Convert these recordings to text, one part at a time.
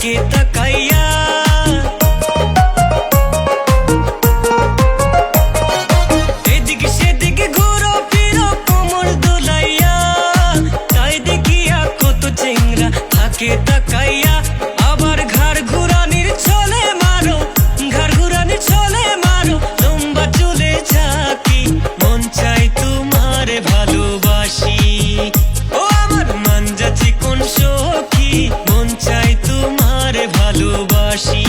থাকে তাকাইয়া। এদিকে সেদিকে ঘুরো ফিরো কোমর দোলাইয়া, তাই দেখিয়া কত চেংরা থাকে তাকাইয়া। আবার ঘাড় ঘুরানির ছলে মারো, ঘাড় ঘুরানির ছলে মারো, লম্বা চুলে ঝাঁকি মন চাই তোমার ভালোবাসি। ও আমার মানজা চিকন সখী, মন চাই তোমার ভালোবাসি।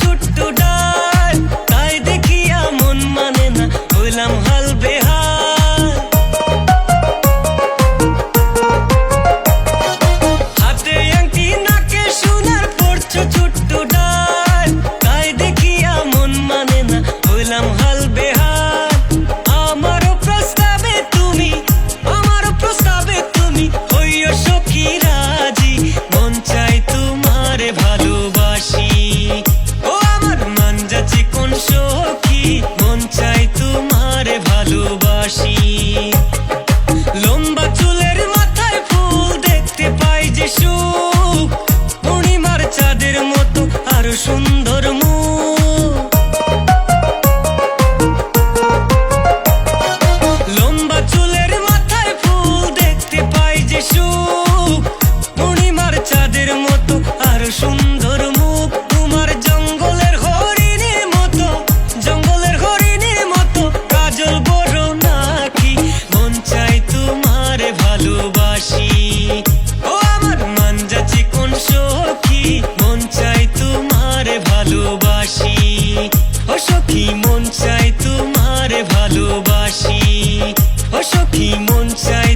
ছোট্ট ডাল, তাই দেখিয়া মন মানে না, হইলাম হাল বেহাল। হাতে আংটি নাকে সোনার পড়ছো ছোট্ট ডাল, তাই দেখিয়া মন মানে না, হইলাম হাল বেহাল। আমারও প্রস্তাবে তুমি, আমারও প্রস্তাবে তুমি হইও সখী রাজি, মন চাই তোমার ভালোবাসি। চিকন সখী, মন চাই তোমার ভালোবাসি। লম্বা চুলের মাথায় ফুল দেখতে পাই যে সুখ, পূর্ণিমার চাঁদের মতো আরো সুন্দর মুখ। লম্বা চুলের মাথায় ফুল দেখতে পাই যে সুখ, পূর্ণিমার চাঁদের মতো আরো সুন্দর মুখ। তোমার জঙ্গলের ভালোবাসি। ও আমার মানজা চিকন সখী, মন চাই তোমার ভালোবাসি। ও সখী মন চাই তোমার ভালোবাসি, ও সখী মন চাই